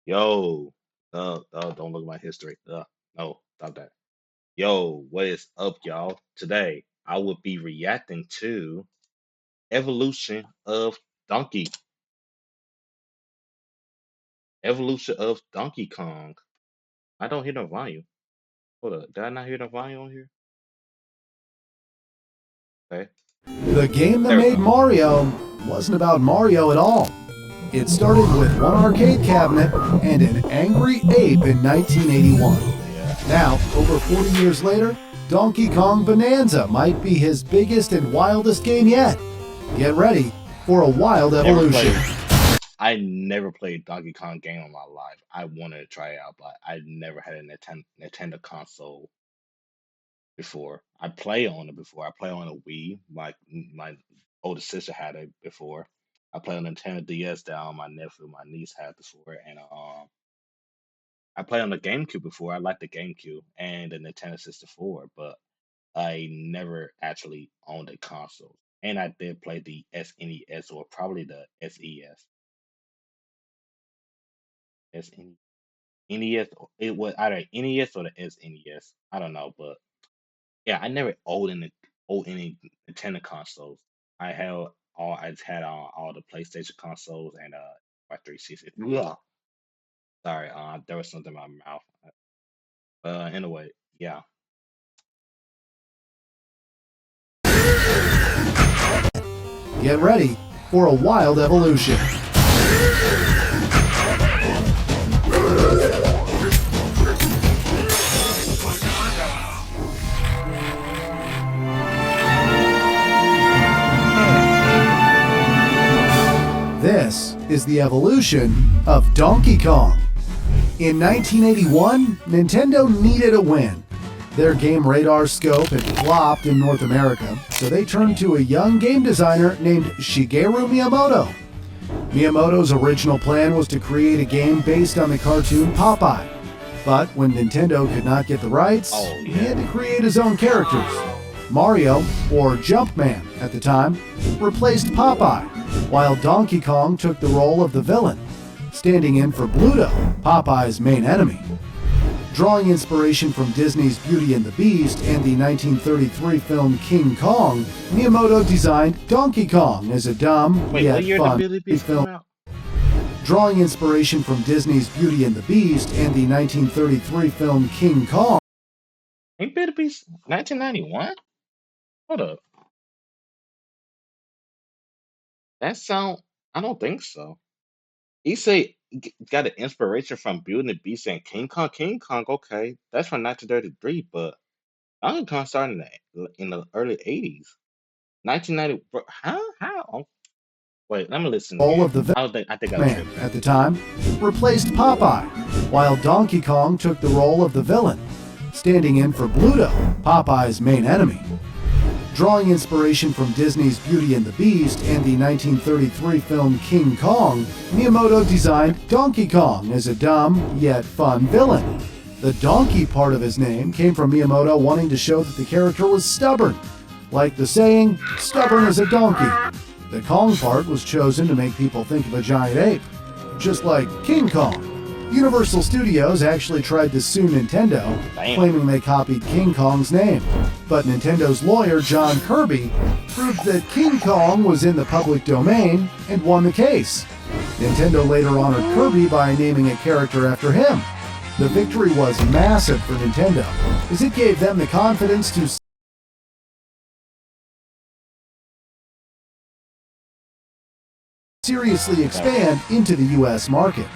Yo, don't look at my history. No, stop that. Yo, what is up, y'all? Today, I will be reacting to evolution of Donkey, evolution of Donkey Kong. I don't hear no volume. Hold up, did I not hear no volume on here? Okay, The game that there we made go. Mario wasn't about Mario at all. It started with one arcade cabinet and an angry ape in 1981. Yeah, Now, over 40 years later, Donkey Kong Bonanza might be his biggest and wildest game yet. Get ready for a wild never evolution. played. I never played Donkey Kong game in my life. I wanted to try it out, but I never had a Nintendo console before. I play on it before. I play on a Wii. My older sister had it before. I play on Nintendo DS that my nephew, my niece had before, and I play on the GameCube before. I like the GameCube and the Nintendo 64, but I never actually owned a console. And I did play the SNES or probably the SES, SNES. NES. It was either NES or the SNES. I don't know, but yeah, I never owned any Nintendo consoles. I just had all the PlayStation consoles and my 360. Yeah. Sorry, there was something in my mouth. Anyway, yeah. Get ready for a wild evolution. This is the evolution of Donkey Kong. In 1981, Nintendo needed a win. Their game Radar Scope had flopped in North America, so they turned to a young game designer named Shigeru Miyamoto. Miyamoto's original plan was to create a game based on the cartoon Popeye. But when Nintendo could not get the rights, Oh he had yeah. to create his own characters. Mario, or Jumpman at the time, replaced Popeye, while Donkey Kong took the role of the villain, standing in for Bluto, Popeye's main enemy. Drawing inspiration from Disney's Beauty and the Beast and the 1933 film King Kong, Miyamoto designed Donkey Kong as a dumb, Wait, what yet year did fun Billy Beast film. come out? Drawing inspiration from Disney's Beauty and the Beast and the 1933 film King Kong. Ain't Billy Beast 1991? Hold up. That sound. I don't think so. He say got an inspiration from Beauty and the Beast and King Kong. King Kong, okay, that's from 1933, but Donkey Kong started in the early 80s. 1990. Huh? How? Wait, let me listen Role again. of the I think I'm Man tripping. at the time, replaced Popeye, while Donkey Kong took the role of the villain, standing in for Bluto, Popeye's main enemy. Drawing inspiration from Disney's Beauty and the Beast and the 1933 film King Kong, Miyamoto designed Donkey Kong as a dumb, yet fun villain. The donkey part of his name came from Miyamoto wanting to show that the character was stubborn, like the saying, stubborn as a donkey. The Kong part was chosen to make people think of a giant ape, just like King Kong. Universal Studios actually tried to sue Nintendo, Damn. claiming they copied King Kong's name. But Nintendo's lawyer, John Kirby, proved that King Kong was in the public domain and won the case. Nintendo later honored Kirby by naming a character after him. The victory was massive for Nintendo, as it gave them the confidence to seriously expand into the US market.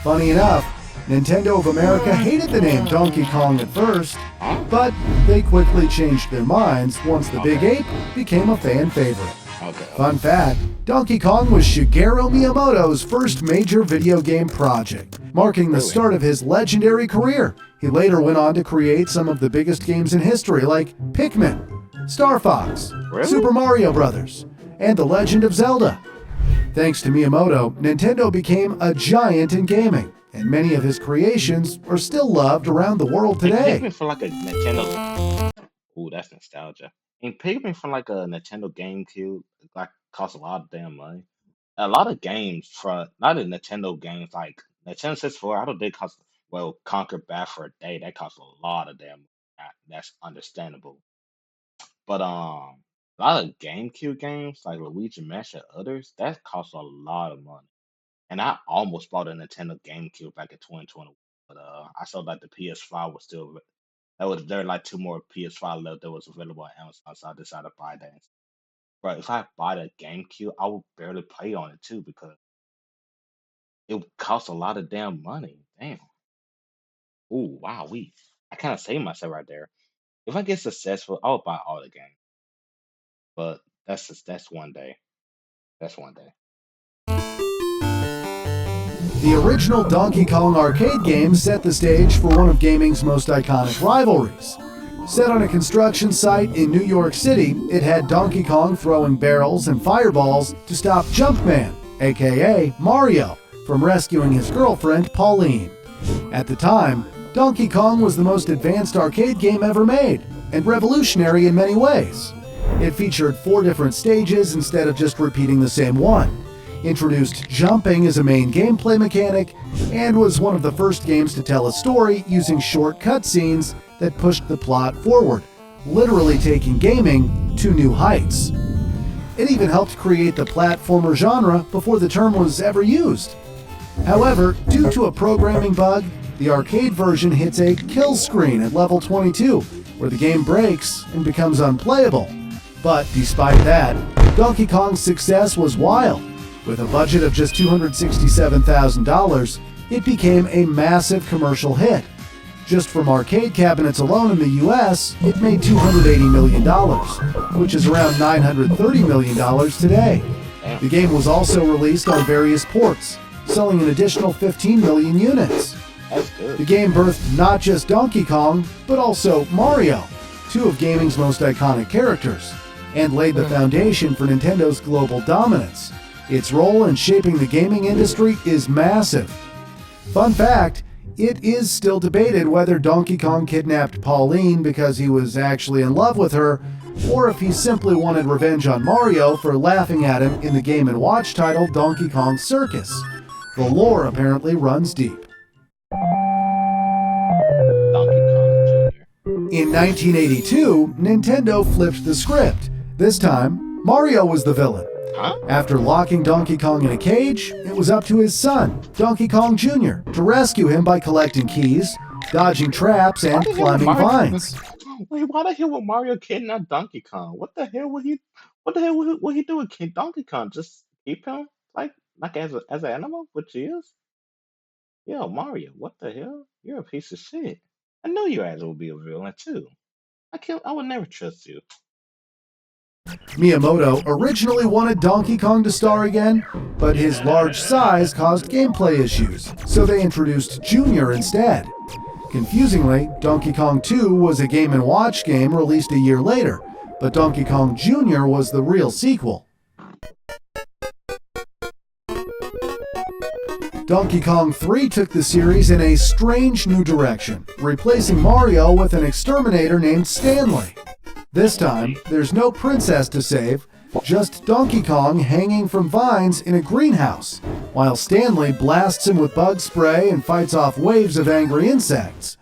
Funny enough, Nintendo of America hated the name Donkey Kong at first, but they quickly changed their minds once the Big Okay. Ape became a fan favorite. Okay. Fun fact, Donkey Kong was Shigeru Miyamoto's first major video game project, marking the Really? start of his legendary career. He later went on to create some of the biggest games in history like Pikmin, Star Fox, Really? Super Mario Bros., and The Legend of Zelda. Thanks to Miyamoto, Nintendo became a giant in gaming, and many of his creations are still loved around the world Ain't today. Pikmin for like a Nintendo. Ooh, that's nostalgia. Ain't Pikmin for like a Nintendo GameCube like cost a lot of damn money. A lot of games for not a Nintendo games like Nintendo 64, I don't think cost well Conquer Bad for a Day. That costs a lot of damn. That's understandable. But a lot of GameCube games like Luigi Mansion and others that cost a lot of money. And I almost bought a Nintendo GameCube back in 2020, but I saw that the PS5 was still that was there were like two more PS5 left that was available on Amazon, so I decided to buy that. But if I buy the GameCube, I would barely play on it too because it would cost a lot of damn money. Damn. Ooh, wow, I kind of saved myself right there. If I get successful, I'll buy all the games. But that's one day. That's one day. The original Donkey Kong arcade game set the stage for one of gaming's most iconic rivalries. Set on a construction site in New York City, it had Donkey Kong throwing barrels and fireballs to stop Jumpman, aka Mario, from rescuing his girlfriend, Pauline. At the time, Donkey Kong was the most advanced arcade game ever made, and revolutionary in many ways. It featured 4 different stages instead of just repeating the same one, introduced jumping as a main gameplay mechanic, and was one of the first games to tell a story using short cutscenes that pushed the plot forward, literally taking gaming to new heights. It even helped create the platformer genre before the term was ever used. However, due to a programming bug, the arcade version hits a kill screen at level 22, where the game breaks and becomes unplayable. But despite that, Donkey Kong's success was wild. With a budget of just $267,000, it became a massive commercial hit. Just from arcade cabinets alone in the US, it made $280 million, which is around $930 million today. The game was also released on various ports, selling an additional 15 million units. That's good. The game birthed not just Donkey Kong, but also Mario, 2 of gaming's most iconic characters, and laid the foundation for Nintendo's global dominance. Its role in shaping the gaming industry is massive. Fun fact, it is still debated whether Donkey Kong kidnapped Pauline because he was actually in love with her, or if he simply wanted revenge on Mario for laughing at him in the Game & Watch title Donkey Kong Circus. The lore apparently runs deep. Donkey Kong Jr. In 1982, Nintendo flipped the script. This time, Mario was the villain. Huh? After locking Donkey Kong in a cage, it was up to his son, Donkey Kong Jr., to rescue him by collecting keys, dodging traps, and climbing vines. Wait, why the hell would Mario kidnap Donkey Kong? What the hell would he? What the hell would he do with Donkey Kong? Just keep him like as an animal, which he is? Yo, Mario, what the hell? You're a piece of shit. I knew your ass would be a villain too. I would never trust you. Miyamoto originally wanted Donkey Kong to star again, but his large size caused gameplay issues, so they introduced Junior instead. Confusingly, Donkey Kong 2 was a Game & Watch game released a year later, but Donkey Kong Jr. was the real sequel. Donkey Kong 3 took the series in a strange new direction, replacing Mario with an exterminator named Stanley. This time, there's no princess to save, just Donkey Kong hanging from vines in a greenhouse, while Stanley blasts him with bug spray and fights off waves of angry insects.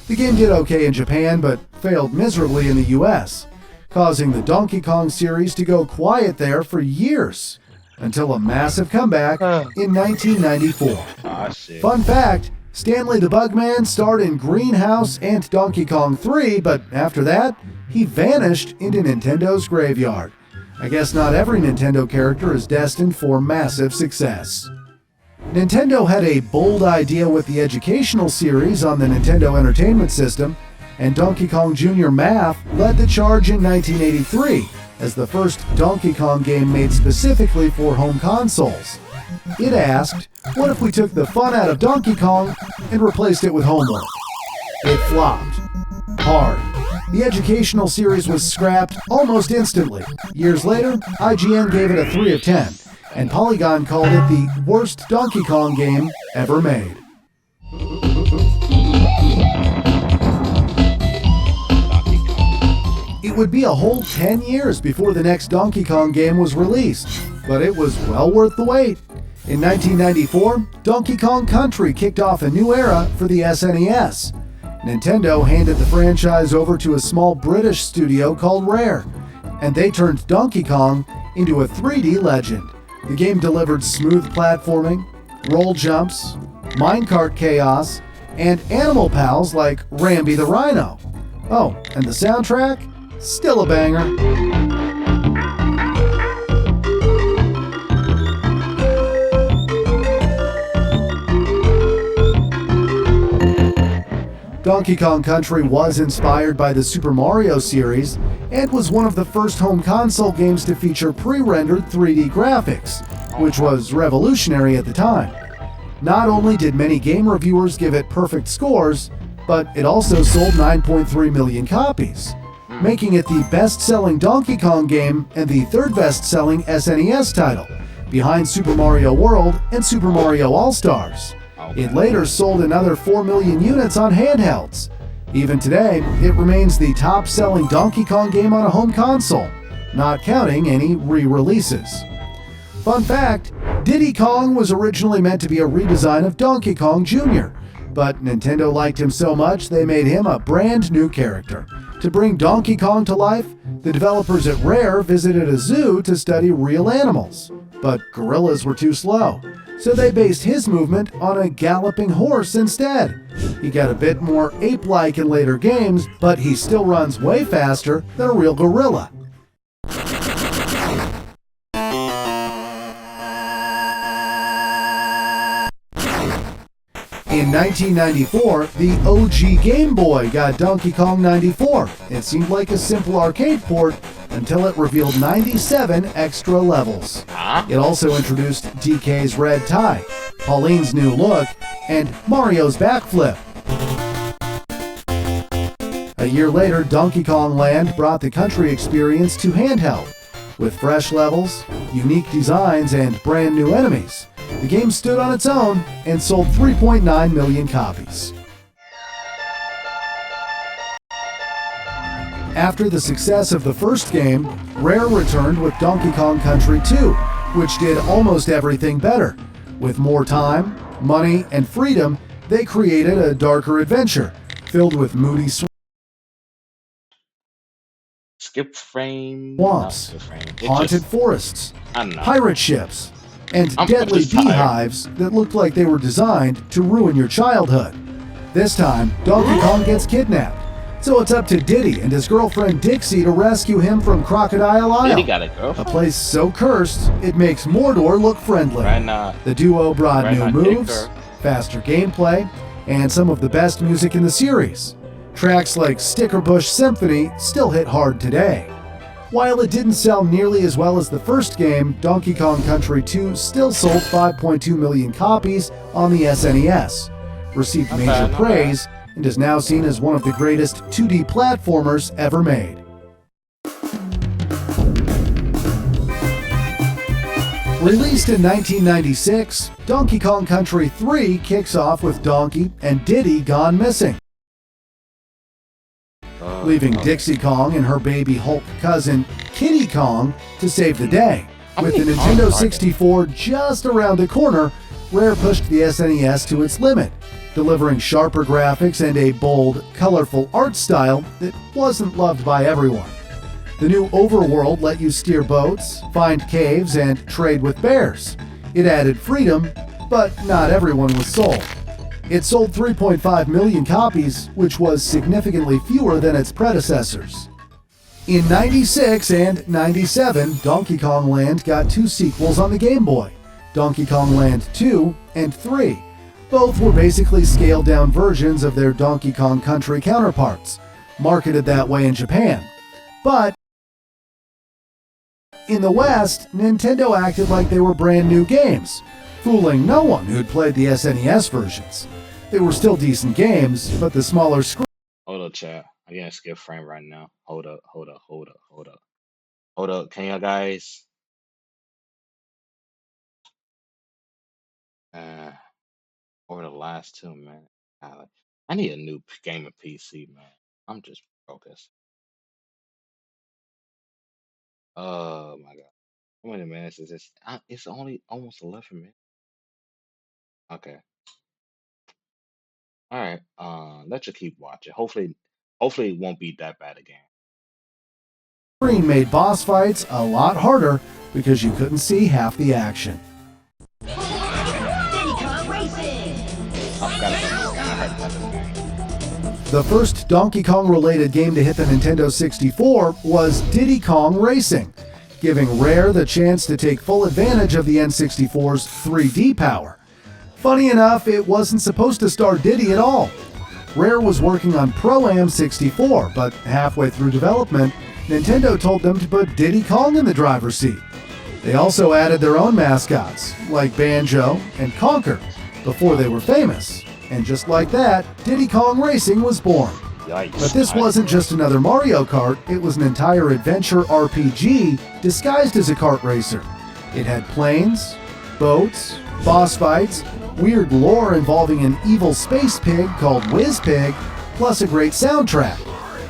The game did okay in Japan, but failed miserably in the US, causing the Donkey Kong series to go quiet there for years, until a massive comeback in 1994. Ah, shit. Fun fact, Stanley the Bugman starred in Greenhouse and Donkey Kong 3, but after that, he vanished into Nintendo's graveyard. I guess not every Nintendo character is destined for massive success. Nintendo had a bold idea with the educational series on the Nintendo Entertainment System, and Donkey Kong Jr. Math led the charge in 1983 as the first Donkey Kong game made specifically for home consoles. It asked, what if we took the fun out of Donkey Kong and replaced it with homework? It flopped. Hard. The educational series was scrapped almost instantly. Years later, IGN gave it a 3 of 10, and Polygon called it the worst Donkey Kong game ever made. It would be a whole 10 years before the next Donkey Kong game was released, but it was well worth the wait. In 1994, Donkey Kong Country kicked off a new era for the SNES. Nintendo handed the franchise over to a small British studio called Rare, and they turned Donkey Kong into a 3D legend. The game delivered smooth platforming, roll jumps, minecart chaos, and animal pals like Rambi the Rhino. Oh, and the soundtrack? Still a banger. Donkey Kong Country was inspired by the Super Mario series and was one of the first home console games to feature pre-rendered 3D graphics, which was revolutionary at the time. Not only did many game reviewers give it perfect scores, but it also sold 9.3 million copies, making it the best-selling Donkey Kong game and the third best-selling SNES title, behind Super Mario World and Super Mario All-Stars. It later sold another 4 million units on handhelds. Even today, it remains the top-selling Donkey Kong game on a home console, not counting any re-releases. Fun fact, Diddy Kong was originally meant to be a redesign of Donkey Kong Jr., but Nintendo liked him so much they made him a brand new character. To bring Donkey Kong to life, the developers at Rare visited a zoo to study real animals, but gorillas were too slow. So they based his movement on a galloping horse instead. He got a bit more ape-like in later games, but he still runs way faster than a real gorilla. In 1994, the OG Game Boy got Donkey Kong 94. It seemed like a simple arcade port until it revealed 97 extra levels. It also introduced DK's red tie, Pauline's new look, and Mario's backflip. A year later, Donkey Kong Land brought the country experience to handheld. With fresh levels, unique designs, and brand new enemies, the game stood on its own and sold 3.9 million copies. After the success of the first game, Rare returned with Donkey Kong Country 2, which did almost everything better. With more time, money, and freedom, they created a darker adventure, filled with moody Skip frame, not swamps, skip frame. haunted forests, I don't know. pirate ships, and I'm deadly just tired. beehives that looked like they were designed to ruin your childhood. This time, Donkey Kong gets kidnapped. So it's up to Diddy and his girlfriend Dixie to rescue him from Crocodile Isle, Diddy got a a girlfriend. place so cursed it makes Mordor look friendly. Right now, The duo brought right new now, take moves, her. faster gameplay, and some of the best music in the series. Tracks like Sticker Bush Symphony still hit hard today. While it didn't sell nearly as well as the first game, Donkey Kong Country 2 still sold 5.2 million copies on the SNES, received Not major bad, not praise, and is now seen as one of the greatest 2D platformers ever made. Released in 1996, Donkey Kong Country 3 kicks off with Donkey and Diddy gone missing, leaving Dixie Kong and her baby Hulk cousin Kitty Kong to save the day. With the Nintendo 64 just around the corner, Rare pushed the SNES to its limit, delivering sharper graphics and a bold, colorful art style that wasn't loved by everyone. The new overworld let you steer boats, find caves, and trade with bears. It added freedom, but not everyone was sold. It sold 3.5 million copies, which was significantly fewer than its predecessors. In 96 and 97, Donkey Kong Land got two sequels on the Game Boy, Donkey Kong Land 2 and 3. Both were basically scaled-down versions of their Donkey Kong Country counterparts, marketed that way in Japan. But in the West, Nintendo acted like they were brand new games, fooling no one who'd played the SNES versions. They were still decent games, but the smaller screen. Hold up, chat. I can't skip frame right now. Hold up, hold up, hold up, hold up. Hold up. Can you guys? Uh, over the last 2 minutes, I need a new gaming PC, man. I'm just focused. Oh my god. How many minutes is this? It's only almost 11 minutes. Okay. All right. Let's just keep watching. Hopefully it won't be that bad again. Screen made boss fights a lot harder because you couldn't see half the action. Okay. I forgot about this game. I heard about this game. The first Donkey Kong related game to hit the Nintendo 64 was Diddy Kong Racing, giving Rare the chance to take full advantage of the N64's 3D power. Funny enough, it wasn't supposed to star Diddy at all. Rare was working on Pro-Am 64, but halfway through development, Nintendo told them to put Diddy Kong in the driver's seat. They also added their own mascots, like Banjo and Conker, before they were famous. And just like that, Diddy Kong Racing was born. Yikes. But this wasn't just another Mario Kart, it was an entire adventure RPG disguised as a kart racer. It had planes, boats, boss fights, weird lore involving an evil space pig called Whiz Pig, plus a great soundtrack.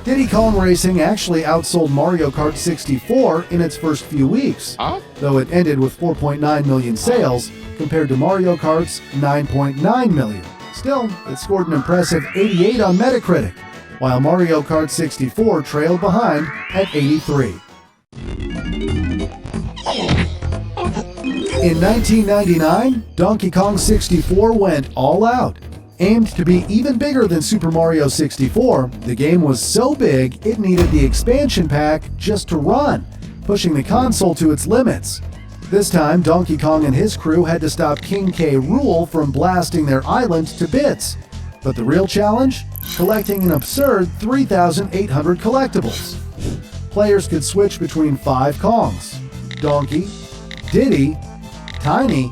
Diddy Kong Racing actually outsold Mario Kart 64 in its first few weeks, though it ended with 4.9 million sales compared to Mario Kart's 9.9 million. Still, it scored an impressive 88 on Metacritic, while Mario Kart 64 trailed behind at 83. In 1999, Donkey Kong 64 went all out. Aimed to be even bigger than Super Mario 64, the game was so big it needed the expansion pack just to run, pushing the console to its limits. This time, Donkey Kong and his crew had to stop King K. Rool from blasting their island to bits. But the real challenge? Collecting an absurd 3,800 collectibles. Players could switch between 5 Kongs: Donkey, Diddy, Tiny,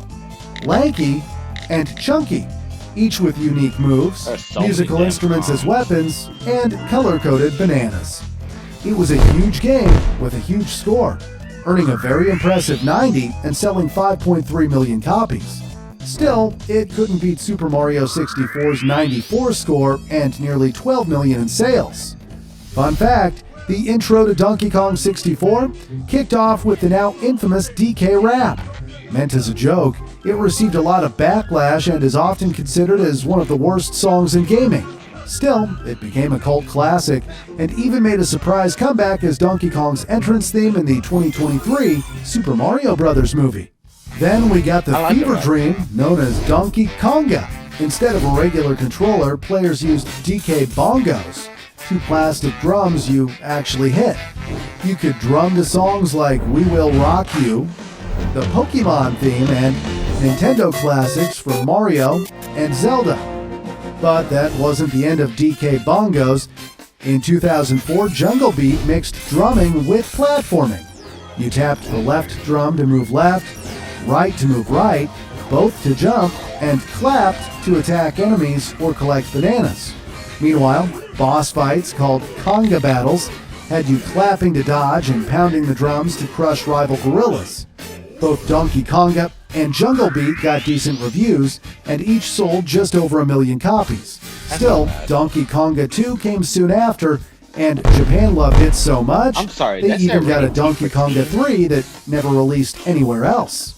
Lanky, and Chunky, each with unique moves, musical instruments as weapons, and color-coded bananas. It was a huge game with a huge score, earning a very impressive 90 and selling 5.3 million copies. Still, it couldn't beat Super Mario 64's 94 score and nearly 12 million in sales. Fun fact, the intro to Donkey Kong 64 kicked off with the now infamous DK rap. Meant as a joke, it received a lot of backlash and is often considered as one of the worst songs in gaming. Still, it became a cult classic and even made a surprise comeback as Donkey Kong's entrance theme in the 2023 Super Mario Bros. Movie. Then we got the fever dream known as Donkey Konga. Instead of a regular controller, players used DK bongos, 2 plastic drums you actually hit. You could drum to songs like We Will Rock You, the Pokemon theme, and Nintendo classics from Mario and Zelda. But that wasn't the end of DK bongos. In 2004, Jungle Beat mixed drumming with platforming. You tapped the left drum to move left, right to move right, both to jump, and clapped to attack enemies or collect bananas. Meanwhile, boss fights called conga battles had you clapping to dodge and pounding the drums to crush rival gorillas. Both Donkey Konga and Jungle Beat got decent reviews, and each sold just over 1 million copies. Still, Donkey Konga 2 came soon after, and Japan loved it so much, they even got a Donkey Konga 3 that never released anywhere else.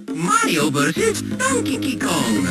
Mario vs. Donkey Kong.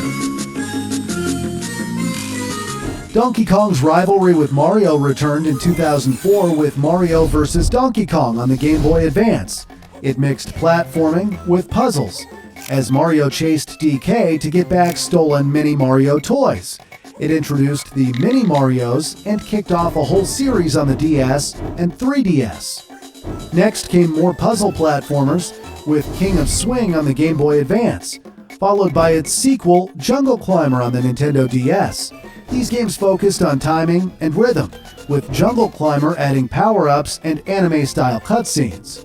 Donkey Kong's rivalry with Mario returned in 2004 with Mario vs. Donkey Kong on the Game Boy Advance. It mixed platforming with puzzles, as Mario chased DK to get back stolen Mini Mario toys. It introduced the Mini Marios and kicked off a whole series on the DS and 3DS. Next came more puzzle platformers, with King of Swing on the Game Boy Advance, followed by its sequel, Jungle Climber on the Nintendo DS. These games focused on timing and rhythm, with Jungle Climber adding power-ups and anime-style cutscenes.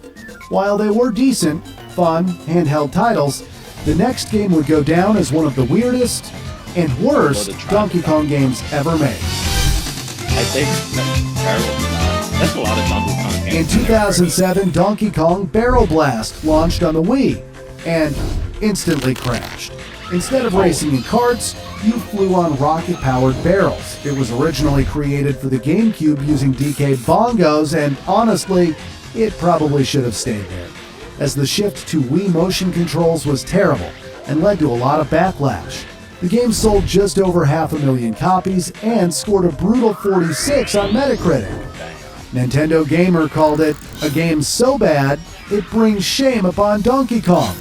While they were decent, fun, handheld titles, the next game would go down as one of the weirdest and worst Donkey Kong games ever made. I think that's terrible. That's a lot of Donkey Kong games. In 2007, Donkey Kong Barrel Blast launched on the Wii and instantly crashed. Instead of racing in karts, you flew on rocket-powered barrels. It was originally created for the GameCube using DK bongos, and honestly, it probably should have stayed there, as the shift to Wii motion controls was terrible, and led to a lot of backlash. The game sold just over 500,000 copies and scored a brutal 46 on Metacritic. Nintendo Gamer called it a game so bad, it brings shame upon Donkey Kong.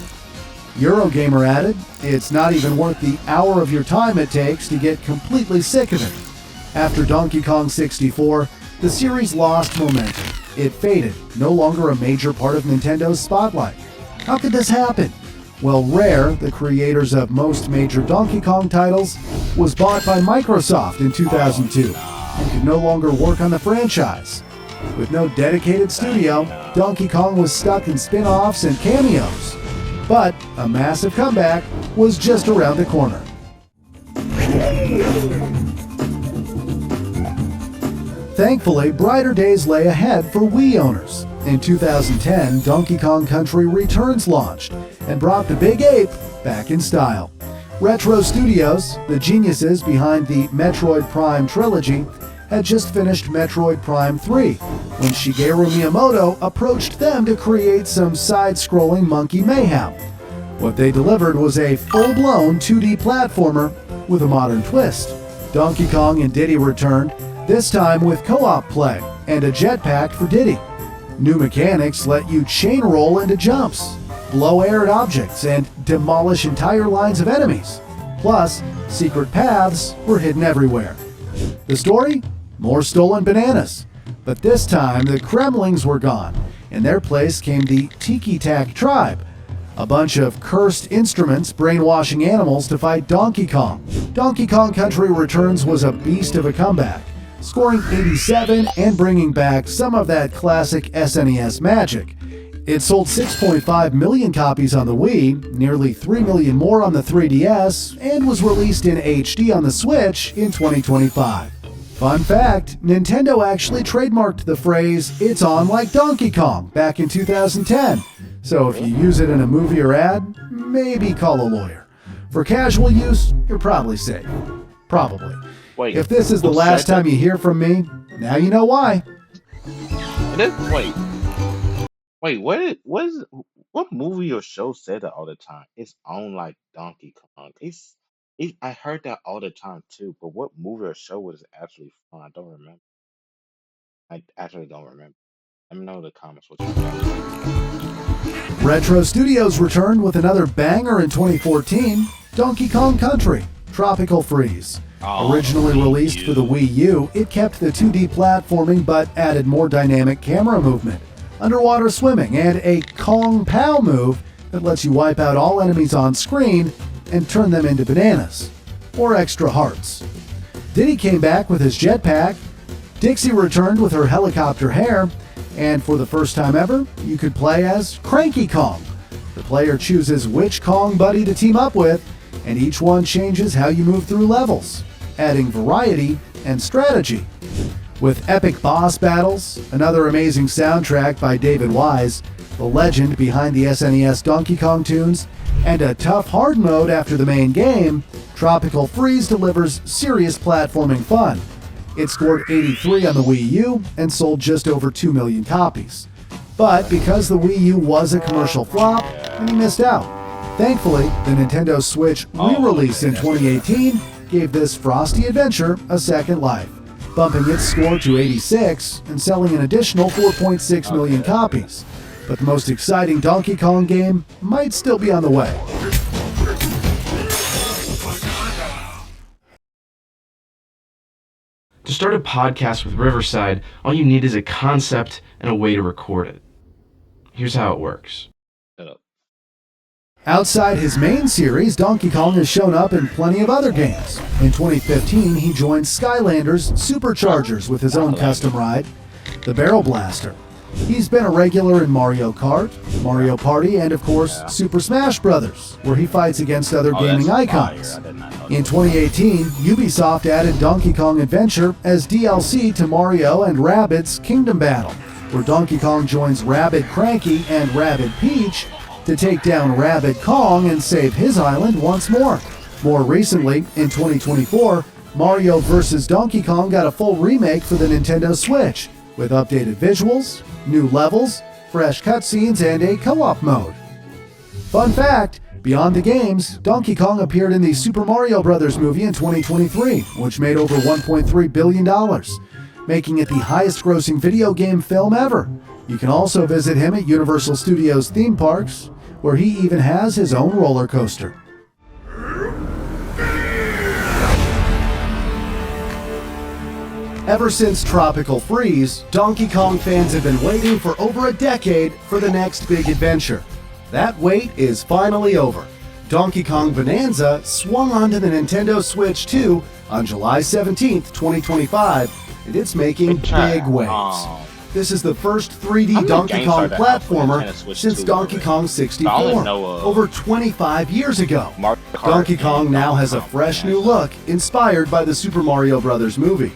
Eurogamer added, it's not even worth the hour of your time it takes to get completely sick of it. After Donkey Kong 64, the series lost momentum. It faded, no longer a major part of Nintendo's spotlight. How could this happen? Well, Rare, the creators of most major Donkey Kong titles, was bought by Microsoft in 2002 and could no longer work on the franchise. With no dedicated studio, Donkey Kong was stuck in spin-offs and cameos. But a massive comeback was just around the corner. Thankfully, brighter days lay ahead for Wii owners. In 2010, Donkey Kong Country Returns launched and brought the Big Ape back in style. Retro Studios, the geniuses behind the Metroid Prime trilogy, had just finished Metroid Prime 3 when Shigeru Miyamoto approached them to create some side-scrolling monkey mayhem. What they delivered was a full-blown 2D platformer with a modern twist. Donkey Kong and Diddy returned, this time with co-op play and a jetpack for Diddy. New mechanics let you chain roll into jumps, blow air at objects, and demolish entire lines of enemies. Plus, secret paths were hidden everywhere. The story? More stolen bananas. But this time, the Kremlings were gone. In their place came the Tiki-Tak tribe, a bunch of cursed instruments brainwashing animals to fight Donkey Kong. Donkey Kong Country Returns was a beast of a comeback, scoring 87 and bringing back some of that classic SNES magic. It sold 6.5 million copies on the Wii, nearly 3 million more on the 3DS, and was released in HD on the Switch in 2025. Fun fact, Nintendo actually trademarked the phrase, "It's on like Donkey Kong," back in 2010. So if you use it in a movie or ad, maybe call a lawyer. For casual use, you're probably safe. Probably. Wait, if this is the last time you hear from me, now you know why. Wait, what movie or show said that all the time? It's on like Donkey Kong. I heard that all the time too, but what movie or show was actually fun? I don't remember. I actually don't remember. Let me know in the comments what you think. Retro Studios returned with another banger in 2014, Donkey Kong Country Tropical Freeze. Originally released for the Wii U, it kept the 2D platforming but added more dynamic camera movement, underwater swimming, and a Kong Pow move that lets you wipe out all enemies on screen and turn them into bananas, or extra hearts. Diddy came back with his jetpack, Dixie returned with her helicopter hair, and for the first time ever, you could play as Cranky Kong. The player chooses which Kong buddy to team up with, and each one changes how you move through levels, adding variety and strategy. With epic boss battles, another amazing soundtrack by David Wise, the legend behind the SNES Donkey Kong tunes, and a tough hard mode after the main game, Tropical Freeze delivers serious platforming fun. It scored 83 on the Wii U and sold just over 2 million copies. But because the Wii U was a commercial flop, he missed out. Thankfully, the Nintendo Switch re-release in 2018 gave this frosty adventure a second life, bumping its score to 86 and selling an additional 4.6 million copies. But the most exciting Donkey Kong game might still be on the way. To start a podcast with Riverside, all you need is a concept and a way to record it. Here's how it works. Outside his main series, Donkey Kong has shown up in plenty of other games. In 2015, he joined Skylanders Superchargers with his own custom ride, the Barrel Blaster. He's been a regular in Mario Kart, Mario Party, and of course, Super Smash Bros., where he fights against other gaming icons. In 2018, Ubisoft added Donkey Kong Adventure as DLC to Mario and Rabbids Kingdom Battle, where Donkey Kong joins Rabbid Cranky and Rabbid Peach to take down Rabbid Kong and save his island once more. More recently, in 2024, Mario vs. Donkey Kong got a full remake for the Nintendo Switch, with updated visuals, new levels, fresh cutscenes, and a co-op mode. Fun fact, Beyond the games, Donkey Kong appeared in the Super Mario Bros. Movie in 2023, which made over $1.3 billion, making it the highest grossing video game film ever. You can also visit him at Universal Studios theme parks, where he even has his own roller coaster. Ever since Tropical Freeze, Donkey Kong fans have been waiting for over a decade for the next big adventure. That wait is finally over. Donkey Kong Bonanza swung onto the Nintendo Switch 2 on July 17, 2025, and it's making big waves. This is the first 3D Donkey Kong platformer since Donkey Kong 64, over 25 years ago. Donkey Kong now has a fresh new look inspired by the Super Mario Bros. Movie.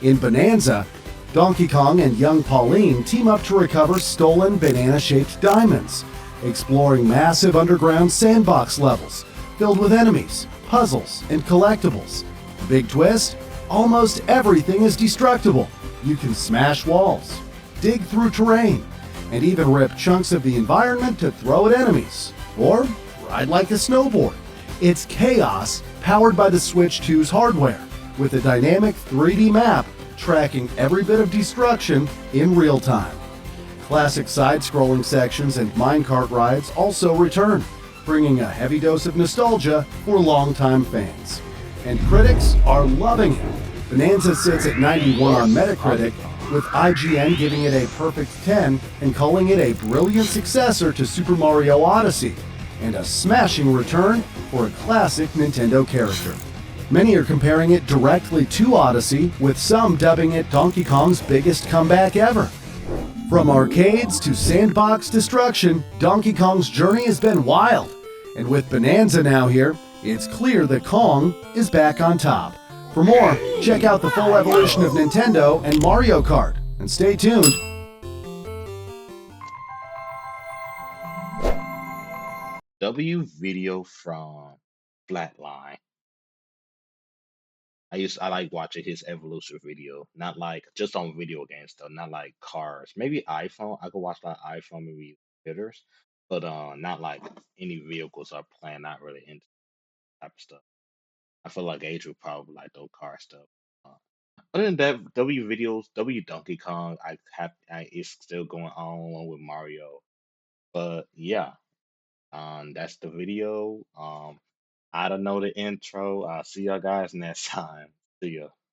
In Bonanza, Donkey Kong and young Pauline team up to recover stolen banana-shaped diamonds, exploring massive underground sandbox levels filled with enemies, puzzles, and collectibles. The big twist? Almost everything is destructible. You can smash walls, dig through terrain, and even rip chunks of the environment to throw at enemies, or ride like a snowboard. It's chaos powered by the Switch 2's hardware, with a dynamic 3D map tracking every bit of destruction in real time. Classic side-scrolling sections and minecart rides also return, bringing a heavy dose of nostalgia for longtime fans. And critics are loving it. Bonanza sits at 91 on Metacritic, with IGN giving it a perfect 10 and calling it a brilliant successor to Super Mario Odyssey, and a smashing return for a classic Nintendo character. Many are comparing it directly to Odyssey, with some dubbing it Donkey Kong's biggest comeback ever. From arcades to sandbox destruction, Donkey Kong's journey has been wild. And with Bonanza now here, it's clear that Kong is back on top. For more, check out the full evolution of Nintendo and Mario Kart. And stay tuned. W video from Flatline. I like watching his evolution video, not like just on video games though, not like cars. Maybe iPhone. I could watch like iPhone maybe computers, but not like any vehicles or plane. Not really into that type of stuff. I feel like Age would probably like those car stuff. Uh, Other than that, W videos, W Donkey Kong, it's still going on along with Mario. But yeah, that's the video. I don't know the intro. I'll see y'all guys next time. See ya.